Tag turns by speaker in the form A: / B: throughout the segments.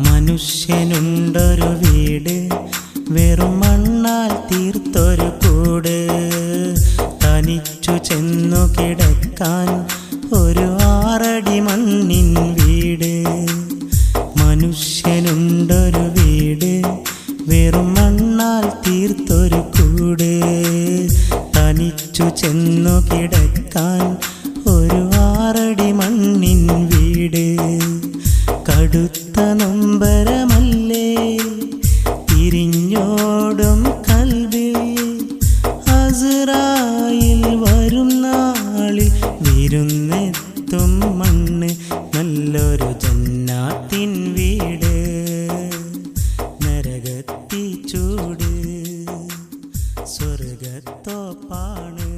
A: മനുഷ്യനുണ്ടൊരു വീട്, വെറും മണ്ണാൽ തീർത്തൊരു കൂട്. തനിച്ചു ചെന്നു കിടക്കാൻ ഒരു 6 അടി മണ്ണിൻ വീട്. മനുഷ്യനുണ്ടൊരു വീട്, വെറും മണ്ണാൽ തീർത്തൊരു കൂട്. തനിച്ചു ചെന്നു കിടക്കാൻ ഒരു 6 അടി മണ്ണിൻ വീട്. കടുത്ത നൊമ്പരമല്ലേ തിരിഞ്ഞോടും കൽബിൽ, അസ്റായിൽ വരും നാളിൽ വിരുന്നെത്തും മണ്ണ് നല്ലൊരു ജന്നാത്തിൻ വീട്. നരകത്തി ചൂട് സ്വർഗത്തോപ്പാണ്.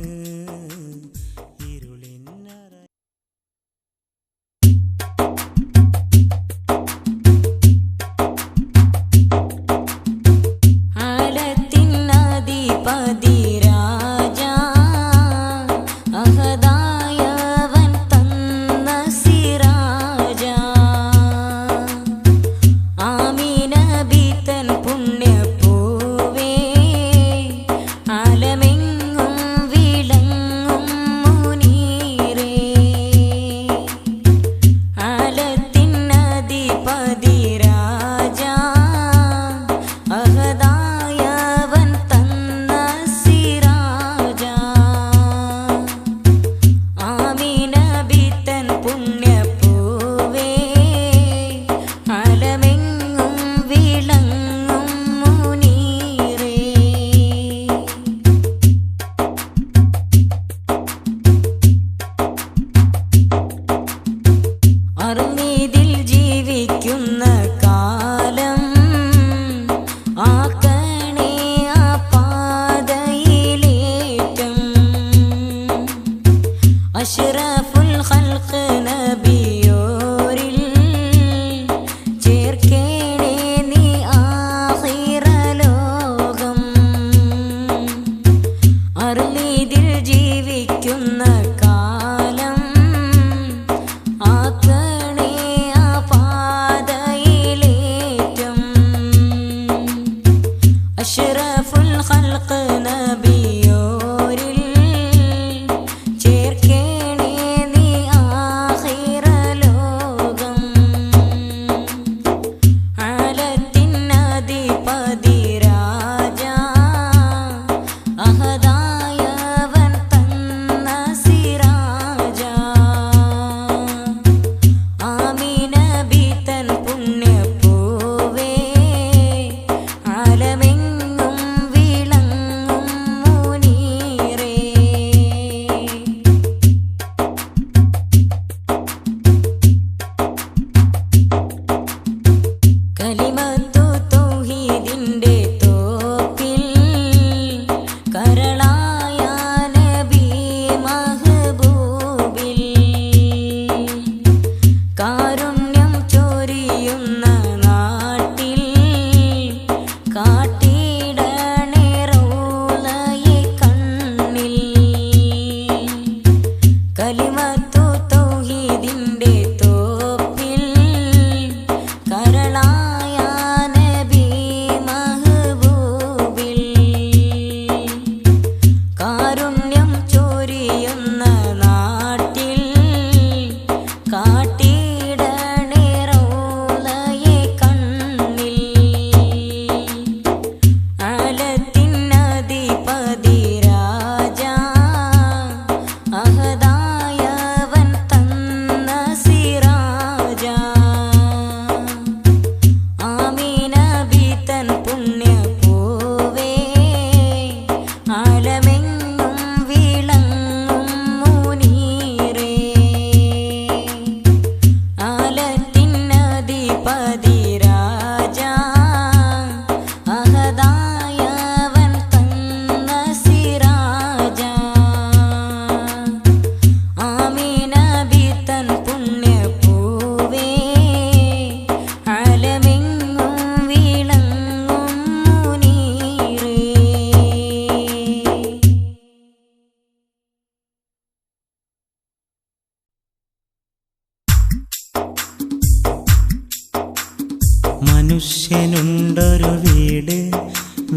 A: മനുഷ്യനുണ്ടൊരു വീട്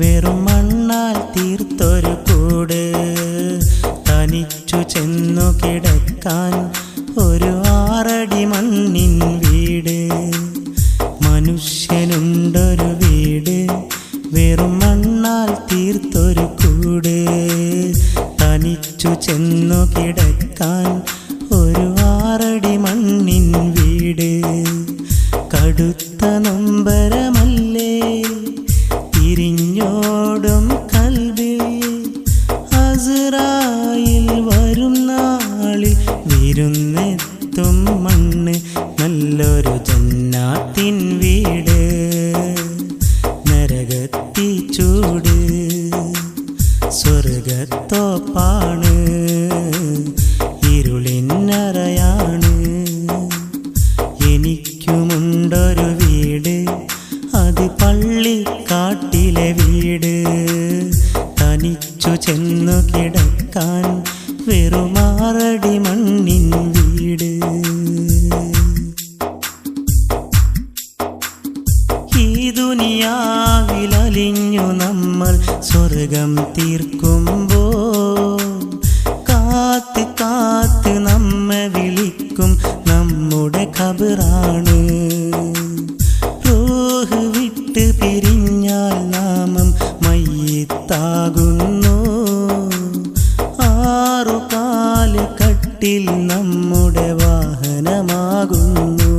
A: വെറും മണ്ണാൽ തീർത്തൊരു കൂട് തനിച്ചു ചെന്നു കിടക്കാൻ ഒരു 6 അടി മണ്ണിൻ വീട് മനുഷ്യനുണ്ടൊരു വീട് വെറും മണ്ണാൽ തീർത്തൊരു കൂട് തനിച്ചു ചെന്നു കിടക്കാൻ ഒരു 6 അടി മണ്ണിൻ വീട് കടുത്ത നൊമ്പരമല്ലേ തിരിഞ്ഞോടും കൽബിൽ അസ്റായിൽ വരും നാളിൽ വിരുന്നെത്തും മണ്ണ് നല്ലൊരു ജന്നാത്തിൻ വീട് നരകത്തി ചൂട് സ്വർഗത്തോപ്പാണ് ഇരുളിനറയാണ് എനിക്കുമുണ്ടൊരു വീട് അത് പള്ളിക്കാട്ടിലെ വീട് തനിച്ചു ചെന്നു കിടക്കാൻ വെറും 6 അടി മണ്ണിൻ വീട് ഈ ദുനിയാവിലലിഞ്ഞു നമ്മൾ സ്വർഗം തീർക്കുമ്പോൾ കാത്ത് കാത്ത് നമ്മെ വിളിക്കും നമ്മുടെ ഖബറാണ് റൂഹ് വിട്ട് പിരിഞ്ഞാൽ നാമം മയ്യിത്താകുന്നു 6 കാല് കട്ടിൽ നമ്മുടെ വാഹനമാകുന്നു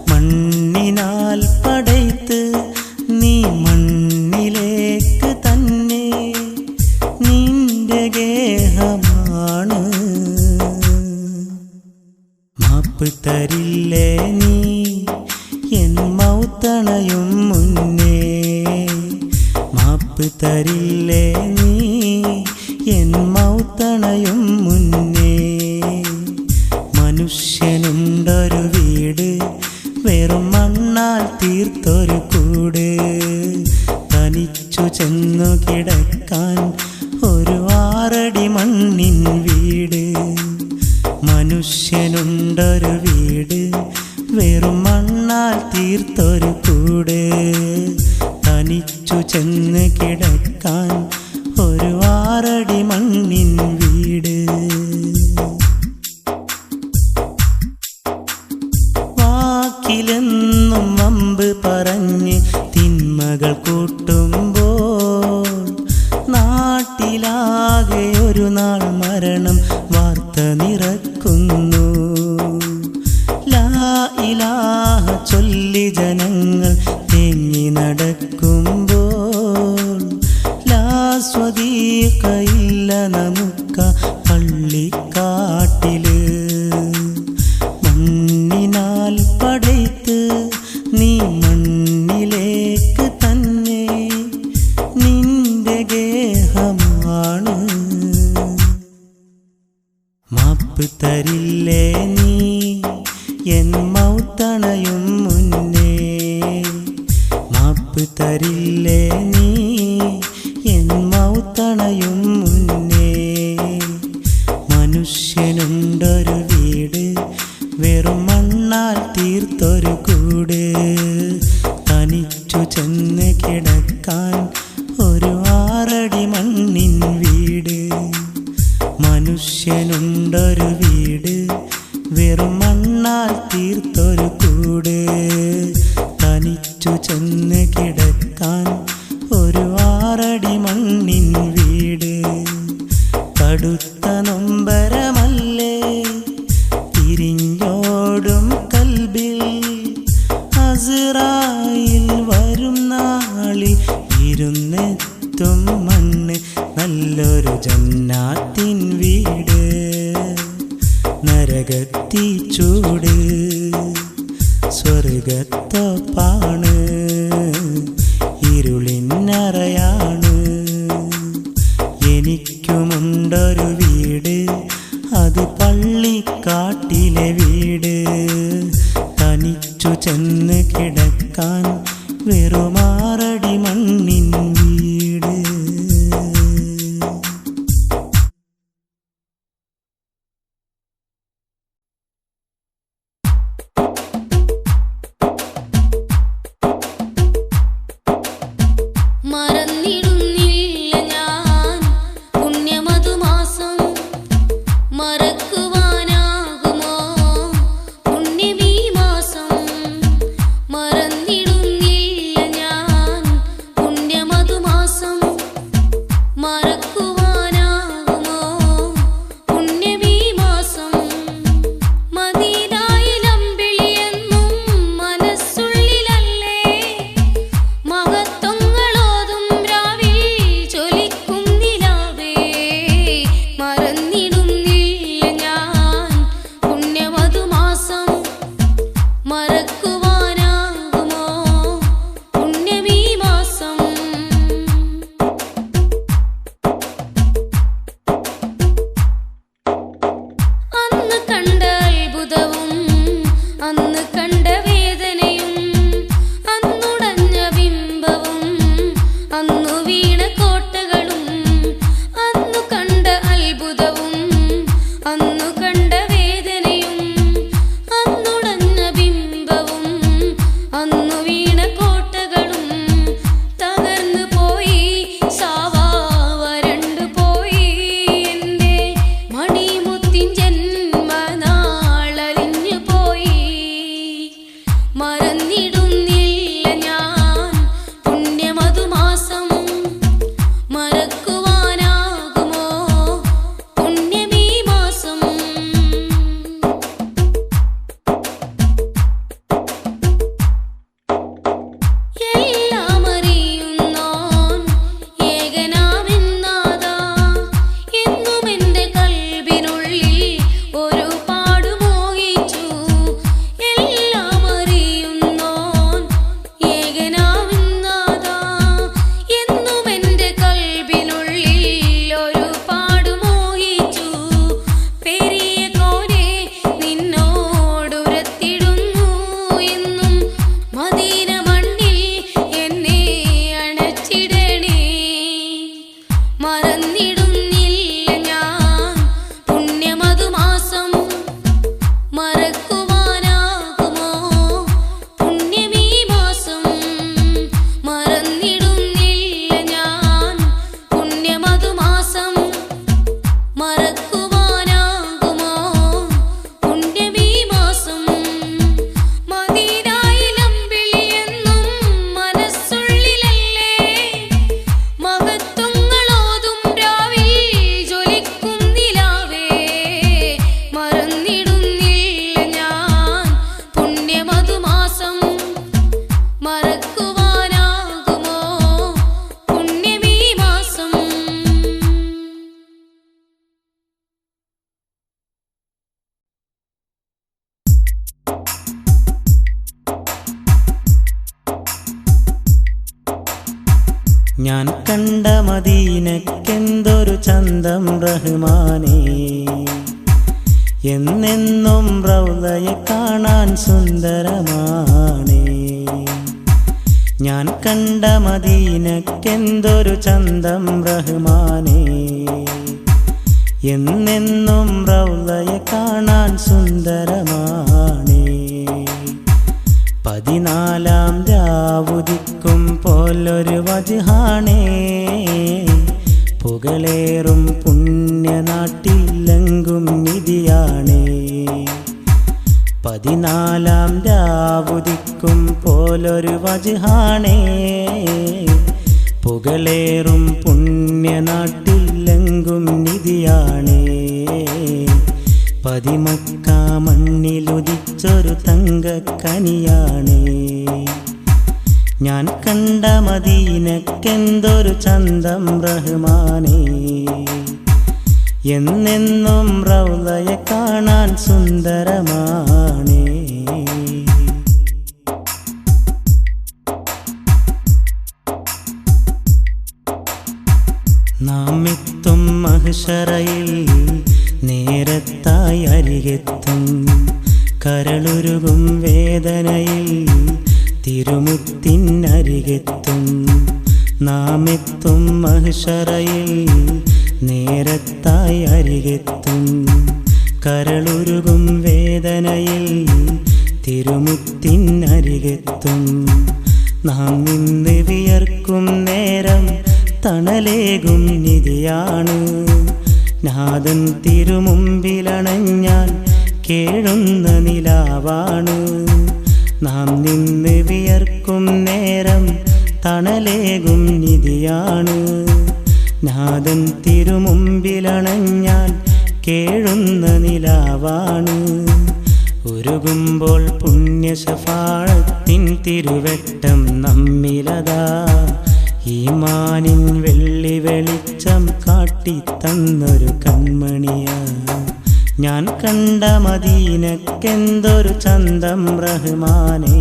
A: മണ്ണിനാൽ പടയ്ത്ത് നീ മണ്ണിലേക്ക് തന്നെ നിന്റെ ഗേഹമാണ് മാപ്പ് തരില്ലേ നീ എൻ മൗത്തണയും മുന്നേ മാപ്പ് തരില്ലേ നീ എൻ മൗത്തണയും മുന്നേ മനുഷ്യനുണ്ടൊരു വീട് വെറും മണ്ണാൽ തീർത്തൊരു കൂട് തനിച്ചു ചെന്നു കിടക്കാൻ ഒരു 6 അടി മണ്ണിൻ വീട് മനുഷ്യനുണ്ടൊരു വീട് വെറും മണ്ണാൽ തീർത്തൊരു കൂട് തനിച്ചു ചെന്ന് കിടക്കാൻ ഒരു 6 അടി മണ്ണിൻ വീട് വാക്കിലെന്നും വമ്പ് പറഞ്ഞ് തിന്മകൾ കൂട്ടുമ്പോൾ നാട്ടിലാകെ ഒരു നാൾ മരണം വാർത്ത നിറക്കുന്നു ലാ ഇലാഹ ചൊല്ലി ജനങ്ങൾ തേങ്ങി നടക്കുമ്പോൾ ലാ സ്വദീഖയില്ല നമുക്ക് പള്ളിക്കാട്ടില് മണ്ണിനാൽ പടയ്ത്ത് നീ മണ്ണിലേക്ക് തന്നെ നിന്റെ ഗേഹമാണ് മാപ്പ് തരില്ലേ നീ എൻ മൗത്തണയും മുന്നേ മാപ്പ് തരില്ലേ നീ എൻ മൗത്തണയും മുന്നേ മനുഷ്യനുണ്ടൊരു വീട് വെറും മണ്ണാൽ തീർത്തൊരു കൂട് തനിച്ചു ചെന്ന് കിടക്കാൻ ഒരു 6 അടി മണ്ണിൻ വീട് മനുഷ്യനുണ്ടൊരു വീട് വെറും മണ്ണാൽ തീർത്തൊരു കൂട് തനിച്ചു ചെന്ന് കിടക്കാൻ ഒരു 6 അടി മണ്ണിൻ വീട് കടുത്ത നൊമ്പരമല്ലേ തിരിഞ്ഞോടും കൽബിൽ അസ്റായിൽ വരും നാളിൽ ഇരുന്നെത്തും മണ്ണ് നല്ലൊരു ജന്നാത്തിൻ വീട് നരകത്തി ചൂട് സ്വർഗത്തോപ്പാണ് ഇരുളിനറയാണ് എനിക്കുമുണ്ടൊരു വീട് അത് പള്ളിക്കാട്ടിലെ വീട് തനിച്ചു ചെന്ന് കിടക്കാൻ വെറും 6 അടി മണ്ണിൻ വീട് ഞാൻ കണ്ട മദീനക്കെന്തൊരു ചന്തം റഹ്മാനേ, എന്നെന്നും റൗളയെ കാണാൻ സുന്ദരമാണേ. ഞാൻ കണ്ട മദീനക്കെന്തൊരു ചന്തം റഹ്മാനേ, എന്നെന്നും റൗളയെ കാണാൻ സുന്ദരമാണേ. 14 രാവുദിക്കും പോലൊരു വജ്ഹാണേ, പുകളേറും പുണ്യനാട്ടിലെങ്കും നിധിയാണേ. 14 രാവുദിക്കും പോലൊരു വജ്ഹാണേ, പുകളേറും പുണ്യനാട്ടിലെങ്കും നിധിയാണേ. 10 മക്ക മണ്ണിലുദിച്ചൊരു തങ്കക്കനിയാണേ. ഞാൻ കണ്ട മദീനക്കെന്തൊരു ചന്തം റഹ്മാനേ, എന്നെന്നും റൗളയെ കാണാൻ സുന്ദരമാണേ. നാം എത്തും മഹ്ശറയിൽ നേരത്തായി അരികെത്തും, കരളുരുകും വേദനയിൽ തിരുമുത്തിനരികെത്തും. നാം എത്തും മഹ്ശറയിൽ നേരത്തായി അരികെത്തും, കരളുരുകും വേദനയിൽ തിരുമുത്തിനരികെത്തും. നാം നിന്ന് വിയർക്കും നേരം തണലേകും നിധിയാണ്, നാഥൻ തിരുമുമ്പിലണഞ്ഞാൽ കേഴുന്ന നിലാവാണ്. നാം നിന്ന് വിയർക്കും നേരം തണലേകും നിധിയാണ്, നാഥൻ തിരുമുമ്പിലണഞ്ഞാൽ കേഴുന്ന നിലാവാണ്. ഉരുകുമ്പോൾ പുണ്യശഫാഅത്തിൻ തിരുവെട്ടം നമ്മിലതാ, ഈമാനിൻ വെള്ളി വെളിച്ചം കാട്ടിത്തന്നൊരു കൺമണിയാ. ഞാൻ കണ്ട മദീനക്കെന്തൊരു ചന്തം റഹ്മാനേ,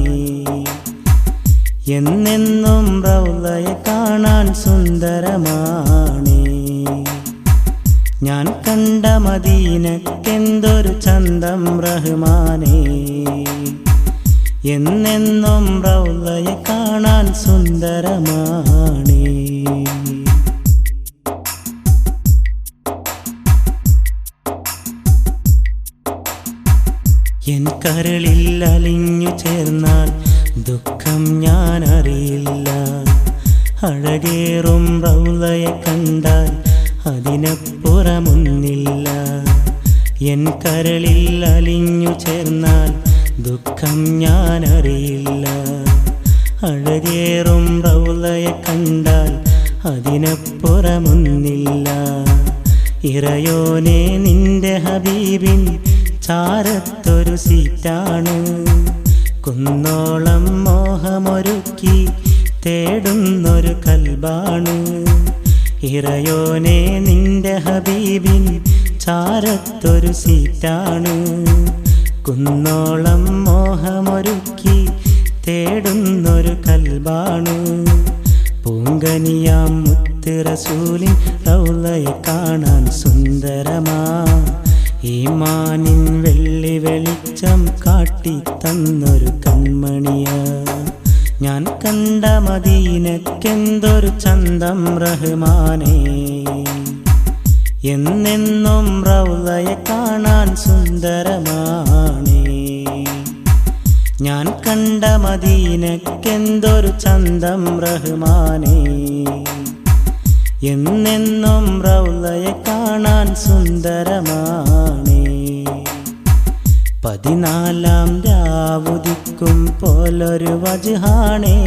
A: എന്നെന്നും റൗളയെ കാണാൻ സുന്ദരമാണേ. ഞാൻ കണ്ട മദീനക്കെന്തൊരു ചന്തം റഹ്മാനേ. എന്നെന്നും റൗളയെ കാണാൻ സുന്ദരമാണേ. എൻ കരളിൽ അലിഞ്ഞു ചേർന്നാൽ ദുഃഖം ഞാൻ അറിയില്ല. അഴകേറും റൗളയെ കണ്ടാൽ അതിനപ്പുറമൊന്നില്ല. എൻ കരളിൽ അലിഞ്ഞു ചേർന്നാൽ ദുഃഖം ഞാൻ അറിയില്ല. അഴകേറും റൗളയെ കണ്ടാൽ അതിനപ്പുറമൊന്നില്ല. ഇറയോനെ നിന്റെ ഹബീബിൻ ചാരത്തൊരു സീറ്റാണ്. കുന്നോളം മോഹമൊരുക്കി തേടുന്നൊരു കൽബാണ്. ഇറയോനെ നിന്റെ ഹബീബിൻ ചാരത്തൊരു സീറ്റാണ്. കുന്നോളം മോഹമൊരുക്കി തേടുന്നൊരു കൽബാണ്. പൂങ്കനിയാം മുത്ത് റസൂലിൻ റൗളയെ കാണാൻ സുന്ദരമാ. ഈമാനിൻ വെള്ളി വെളിച്ചം കാട്ടിത്തന്നൊരു കൺമണിയാ. ഞാൻ കണ്ട മദീനക്കെന്തൊരു ചന്തം റഹ്മാനേ. എന്നെന്നും റൗളയെ കാണാൻ സുന്ദരമാണേ. ഞാൻ കണ്ട മദീനക്കെന്തൊരു ചന്തം റഹ്മാനേ. എന്നെന്നും റൗളയെ കാണാൻ സുന്ദരമാണേ. 14 രാവുദിക്കും പോലൊരു വജ്ഹാണേ.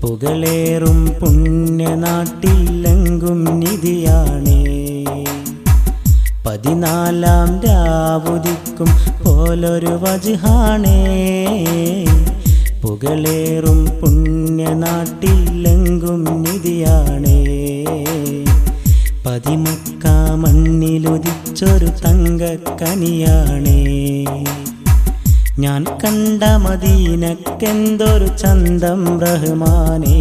A: പുകളേറും പുണ്യനാട്ടിലെങ്കും നിധിയാണേ. 14 രാവുദിക്കും പോലൊരു വജ്ഹാണേ. പുകളേറും പുണ്യനാട്ടിലെങ്കും നിധിയാണേ. പതിമക്ക മണ്ണിലുദിച്ചൊരു തങ്കക്കനിയാണേ. ഞാൻ കണ്ട മദീനക്കെന്തൊരു ചന്തം റഹ്മാനേ.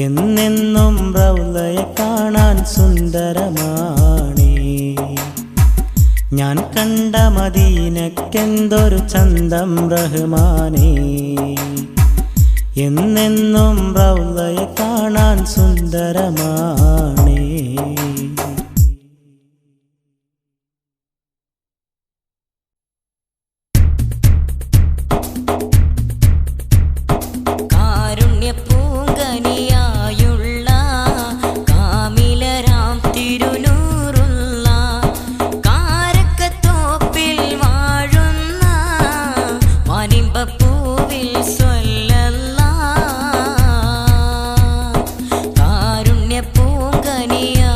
A: എന്നെന്നും റൗളയെ കാണാൻ സുന്ദരമാണേ. ഞാൻ കണ്ട മദീനക്കെന്തൊരു ചന്തം റഹ്മാനേ. എന്നെന്നും റൗളയെ കാണാൻ സുന്ദരമാണേ.
B: പൂങ്കനിയാ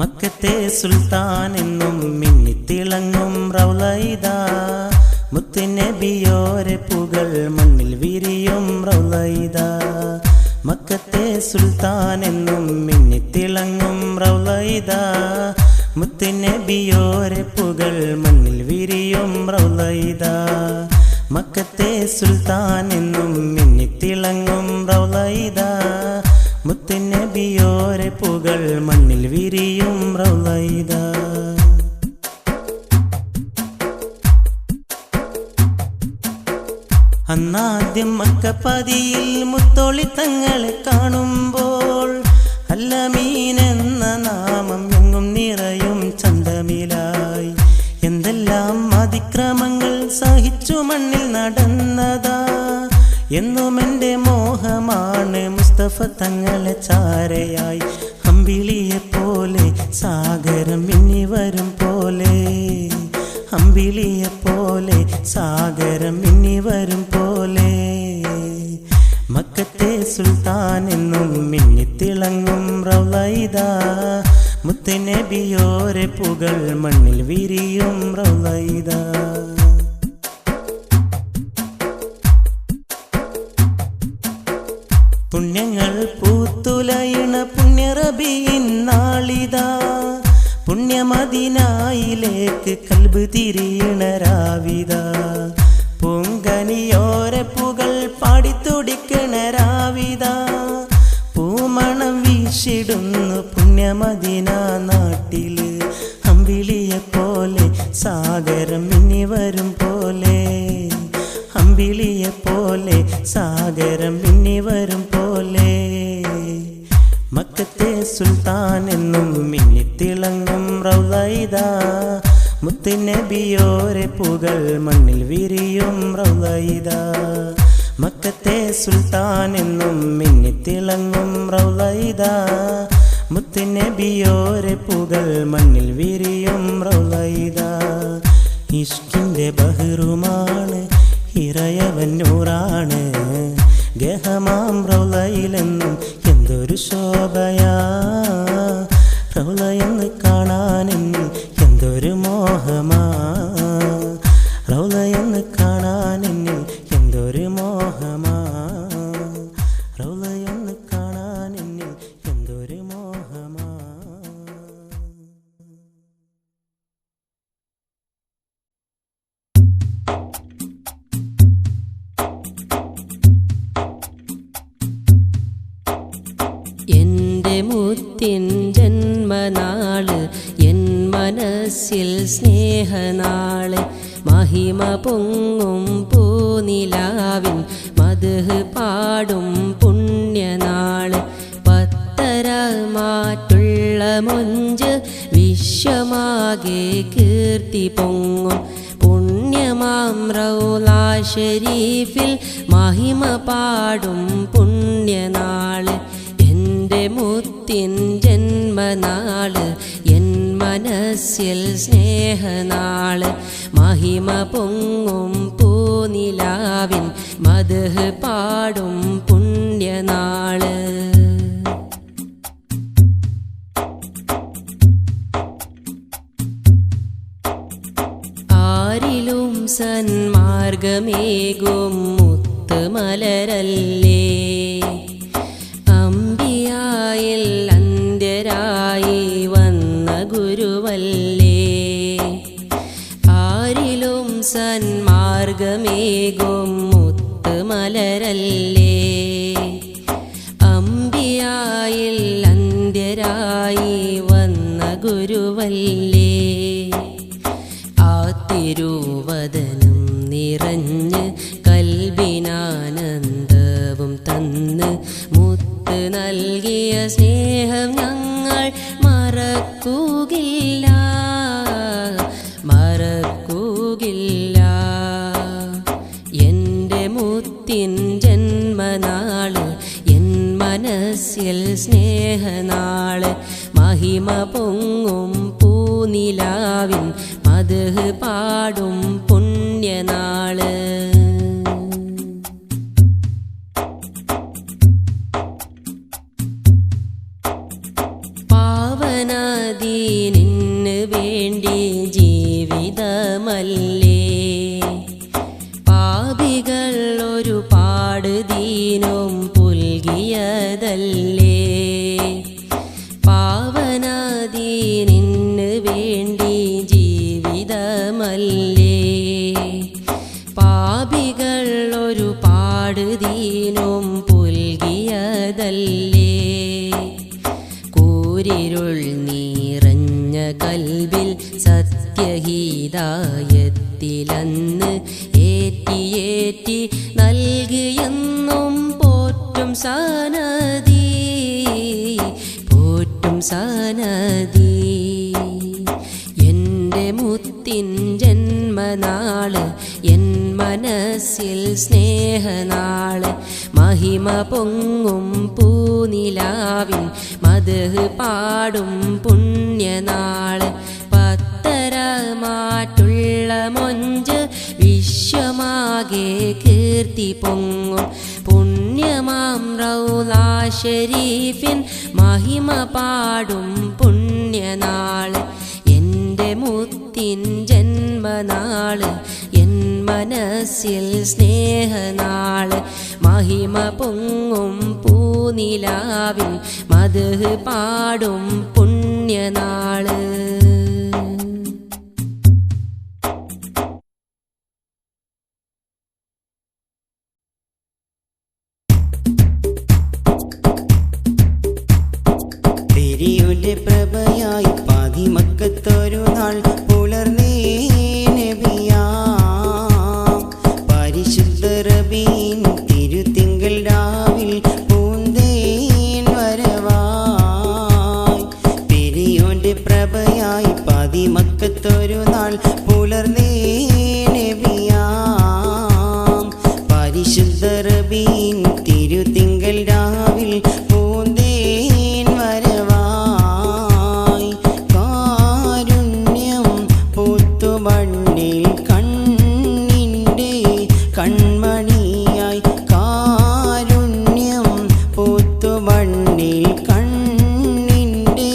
A: മക്കത്തെ സുൽത്താൻ എന്നും മിന്നിത്തിളങ്ങും റൗളയിദാ മുത്തുനബിയോരെ പുകൾ മണ്ണിൽ വിരിയും റൗളയിദാ മക്കത്തെ സുൽത്താൻ എന്നും മിന്നിത്തിളങ്ങും റൗളയിദാ മുത്തുനബിയോരെ പുകൾ മണ്ണിൽ വിരിയും റൗളയിദാ മക്കത്തെ സുൽത്താൻ എന്നും മിന്നിത്തിളങ്ങും റൗളയിദാ മുത്തുനബിയോരെ പുകൾ മണ്ണിൽ വിരിയും റൗളയിദാ അന്നാദ്യം മക്കപ്പതിയിൽ മുത്തോളി തങ്ങളെ കാണുമ്പോൾ അല്ലമീൻ എന്ന നാമം എങ്ങും നിറയും ചന്തമിലായി എന്തെല്ലാം അതിക്രമങ്ങൾ സഹിച്ചു മണ്ണിൽ നടന്നതാ എന്നും എൻ്റെ മോഹമാണ് മുസ്തഫ തങ്ങളെ ചാരയായി അമ്പിളിയെ പോലെ സാഗരം മിന്നി വരും പോലെ അമ്പിളിയെ പോലെ സാഗരം മിന്നി വരും പോലെ മക്കത്തെ സുൽത്താൻ എന്നും മിന്നിത്തിളങ്ങും റൗളയിദാ മുത്തുനബിയോരെ പുകൾ മണ്ണിൽ വിരിയും റൗളയിദാ പുണ്യങ്ങൾ പൂത്തുലയണ പുണ്യറബീൻ നാളിദാ പുണ്യമദീനയിലേക്ക് കൽബ് തിരിയണ രാവിദാ പൂങ്കനിയോരെ പുകൾ പാടിത്തുടിക്കണ രാവിദാ പൂമണം വീശിടുന്നു പുണ്യമദീന നാട്ടില് അമ്പിളിയെ പോലെ സാഗരം മിന്നി വരും പോലെ അമ്പിളിയെ പോലെ സാഗരം മിന്നി വരും പോലെ മക്കത്തെ സുൽത്താൻ എന്നും മിന്നിത്തിളങ്ങും റൗളയിദാ മുത്തുനബിയോരെ പുകൾ മണ്ണിൽ വിരിയും റൗളയിദാ മക്കത്തെ സുൽത്താൻ എന്നും മിന്നിത്തിളങ്ങും റൗളയിദാ മുത്തുനബിയോരെ പുകൾ മണ്ണിൽ വിരിയും റൗളയിദാ ഇഷ്കിന്റെ ബഹറുമാണ് ഇറയവൻ നൂറാണ് ഗഹമാം റൗളയിലെന്നും എന്തൊരു ശോഭയാ റൗളയെന്ന് കാണാനെന്നിൽ എന്തൊരു മോഹമാ റൗളയെന്ന് കാണാനെന്നിൽ എന്തൊരു മോഹമാ റൗളയെന്ന് കാണാനെന്നിൽ എന്തൊരു മോഹമാ
B: എൻ്റെ മുത്തിൻ ജന്മനാള് എൻ മനസ്സിൽ സ്നേഹനാള് മഹിമ പൊങ്ങും പൂനിലാവിൻ മദ്ഹ് പാടും പുണ്യനാള് പത്തര മാറ്റുള്ള മൊഞ്ച് വിശ്വമാകെ കീർത്തി പൊങ്ങും പുണ്യമാം റൗള ശരീഫിൽ മഹിമ പാടും പുണ്യനാള് എൻ്റെ മുത്തിൻ ജന്മനാള് എൻ മനസ്സിൽ സ്നേഹനാള് മഹിമ പൊങ്ങും പൂനിലാവിൻ മദ്ഹ് പാടും പുണ്യനാള് ആരിലും സന്മാർഗമേകും മുത്ത് മലരല്ലേ അമ്പിയായിൽ അന്ത്യരായി വന്ന ഗുരുവല്ലേ ആരിലും സന്മാർഗമേകും മുത്ത് മലരല്ലേ അമ്പിയായിൽ അന്ത്യരായി വന്ന ഗുരുവല്ലേ ആ തിരുവദനം നിറഞ്ഞ് കൽബിനാനന്ദവും തന്ന് മുത്ത് നൽകിയ സ്നേഹം ഞങ്ങൾ മറക്കുകയില്ല മറക്കുകയില്ല എൻ്റെ മുത്തിൻ ജന്മനാള് എൻ മനസ്സിൽ സ്നേഹനാള് മഹിമ പൊങ്ങും പൂനിലാവിൻ മദ്ഹ് പാടും പുണ്യനാള് പാവന പാവനാദീനിന് വേണ്ടി ജീവിതമല്ലേ പാപികൾ ഒരുപാട് ദീനും പുൽകിയതല്ലേ പാവനാദീനിന് വേണ്ടി ജീവിതമല്ലേ പാപികൾ ഒരുപാട് ദീനും പുൽകിയതല്ലേ കൂരിരുൾ നിറഞ്ഞ കൽബിൽ സത്യഹിതായത്തിലന്ന് ഏറ്റി നൽകിയെന്നും പോറ്റും സനദി എൻ്റെ മുത്തിൻ ജന്മനാള് എൻ മനസ്സിൽ സ്നേഹനാള് മഹിമ പൊങ്ങും പൂനിലാവിൻ മദ്ഹ് പാടും പുണ്യനാള് പത്തരമാറ്റുള്ള മൊഞ്ച് വിശ്വമാകെ കീർത്തി പൊങ്ങും പുണ്യമാം റൗള ശരീഫിൻ മഹിമ പാടും പുണ്യനാള് എൻ്റെ മുത്തിൻ ജന്മനാള് എൻ മനസ്സിൽ സ്നേഹനാള് മഹിമ പൊങ്ങും പൂനിലാവിൻ മദ്ഹ് പാടും പുണ്യനാള്
C: തിരിയുടെ പ്രഭയായി പാതിമക്കത്തൊരു നാൾ പുലർന്നേ നബിയാം പരിശുദ്ധ റബീൻ തിരുത്തിങ്കൾ രാവിൽ പൂന്തേൻ വരവായി തിരിയുടെ പ്രഭയായി പാതിമക്കത്തൊരു നാൾ പുലർന്നേ നബിയാം പരിശുദ്ധ റബീൻ തിരുത്തിങ്കൾ രാവിൽ പൂന്തേൻ വരവായി കാരുണ്യം പൂത്തുമണ്ണിൽ കണ്ണിൻ്റെ കൺമണിയായി കാരുണ്യം പൂത്തുമണ്ണിൽ കണ്ണിൻ്റെ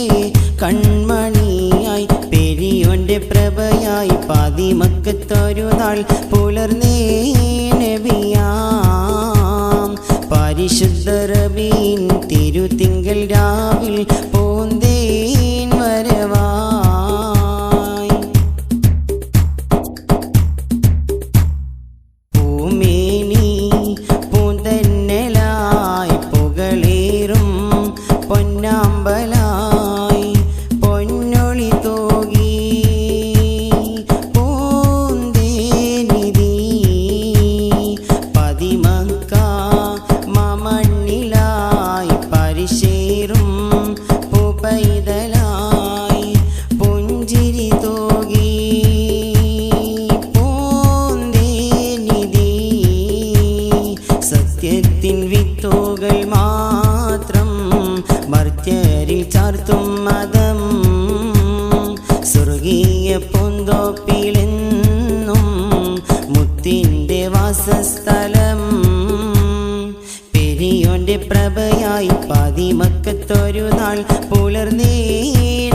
C: കൺമണിയായി പെരിയോൻ്റെ പ്രഭയായി പാതിമക്കത്തൊരു നാൾ പുലർന്നേ നബിയാം പരിശുദ്ധ റബീൻ തിരുത്തിങ്കൾ രാവിൽ പൂന്തേൻ വരവായി പൂമേനി പൂന്തന്നലായി പുകളേറും പൊന്നാമ്പലായി പൊന്നൊളി തോകി പൂന്തേനിധി പതിമക്ക മമണ്ണിലായി പരിശേറും പൂപ്പൈതലായി പുഞ്ചിരി തോകി പൂന്തേനിധി സത്യത്തിൻ വിത്തുകൾ മാത്രം മർത്യരിൽ ചാർത്തും മതം സ്വർഗീയ പൂന്തോപ്പിലെന്നും മുത്തിൻ്റെ വാസസ്ഥലം പെരിയോൻ്റെ പ്രഭയായി പാതിമക്കത്തൊരു നാൾ പുലർന്നേ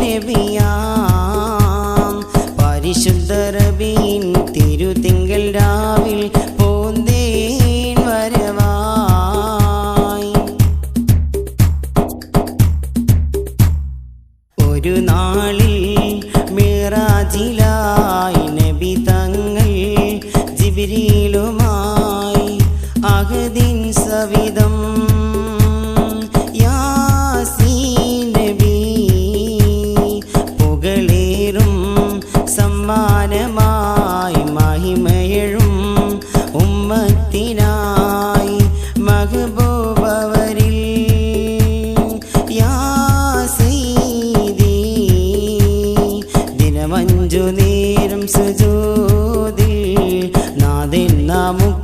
C: നബിയാം പരിശുദ്ധ റബീൻ തിരുത്തിങ്കൾ രാവിൽ പൂന്തേൻ വരവായി ഒരു നാളിൽ മിറാജിലായി നബി തങ്ങൾ ജിബ്രീലുമായി അഹദിൻ സവിധം യാസീൻ നബി പുകളേറും സമ്മാനമായി മഹിമയഴും ഉമ്മത്തിനായി മഹബൂബവരിൽ യാ സയ്യിദി ദിനമഞ്ചു നേരം സുജൂദിൽ നാഥൻ നമുക്കേകലായി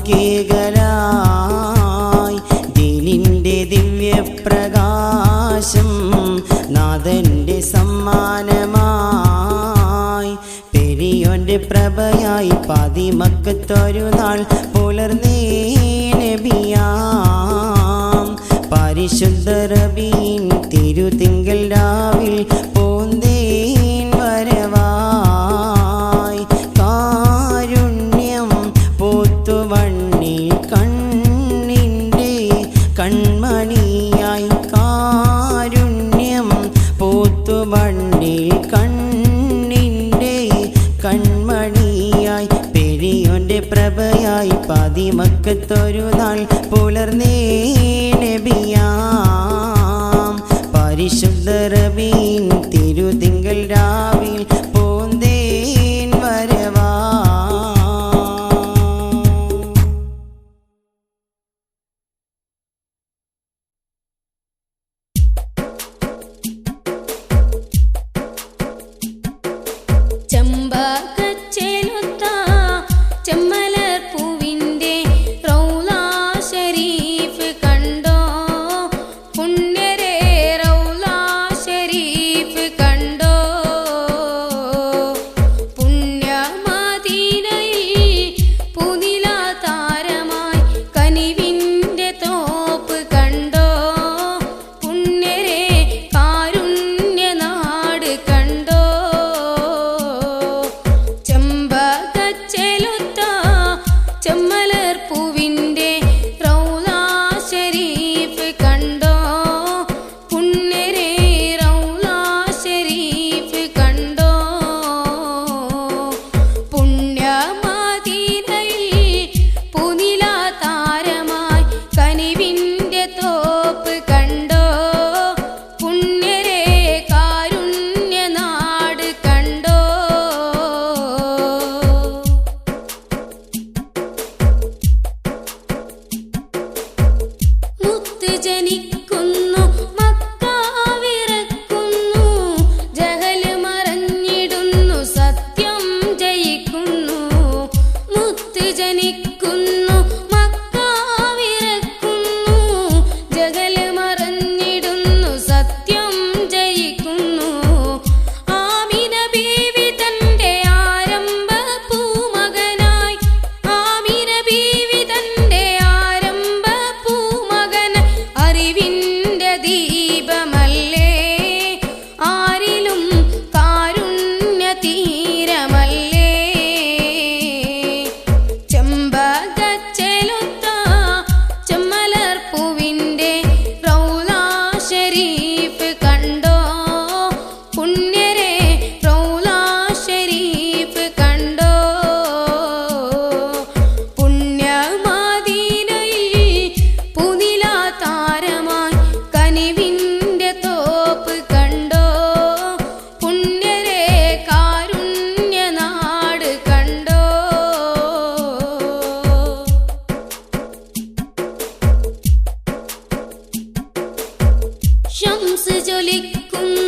C: ദീനിൻ്റെ ദിവ്യപ്രകാശം നാഥൻ്റെ സമ്മാനമായി പെരിയോൻ്റെ പ്രഭയായി പാതിമക്കത്തൊരു നാൾ പുലർന്നേ നബിയാം പരിശുദ്ധ റബീൻ തിരുത്തിങ്കൾ രാവിൽ പൂന്തേൻ മക്കത്തൊരു നാൾ പുലർന്നേ നബിയാം പരിശുദ്ധ റബീൻ തിരുതിങ്കൾ രാവിൽ പൂന്തേൻ വരവാ
B: ചെമ്പകച്ചേലുത്ത ചെമ്മലർ പൂവിൻ്റെ റൗള ശരീഫ് കണ്ടോ പുണ്യരേ റൗള ശരീഫ് കണ്ടോ പുണ്യ മദീനയിൽ പുനില താരമായി കനിവിൻ്റെ തോപ്പ് കണ്ടോ പുണ്യരേ കാരുണ്യ നാട് കണ്ടോ ചെമ്പകച്ചേലുത്ത ചെമ്മലർ പൂവിൻ്റെ റൗള ശരീഫ് കണ്ടോ പുണ്യരേ റൗള ശരീഫ് കണ്ടോ പുണ്യ മദീനയിൽ പുനില താരമായി കനിവിൻ്റെ തോപ്പ് കണ്ടോ പുണ്യരേ കാരുണ്യ നാട് കണ്ടോ മുത്ത് ജനിക്കുന്നു മക്ക വിറക്കുന്നു ജഹല് മറഞ്ഞിടുന്നു സത്യം ജയിക്കുന്നു മുത്ത് ജനിക്കുന്നു മക്ക വിറക്കുന്നു ജഹല് മറഞ്ഞിടുന്നു സത്യം ജയിക്കുന്നു ആമിന ബീവി തന്റെ ആരംഭ പൂമകനായി ആമിന ബീവി തന്റെ ആരംഭ പൂമകൻ അറിവിൻ്റെ ദീപമല്ലേ ആരിലും കാരുണ്യ തീരമല്ലേ ചെമ്പകച്ചേലുത്ത ചെമ്മലർ പൂവിൻ്റെ റൗള ശരീഫ് കണ്ടോ പുണ്യരേ റൗള ശരീഫ് കണ്ടോ പുണ്യ മദീനയിൽ പുനില താരമായി കനിവിൻ്റെ തോപ്പ് കണ്ടോ പുണ്യരേ കാരുണ്യ നാട് കണ്ടോ ശംസ് ജ്വലിക്കുന്നു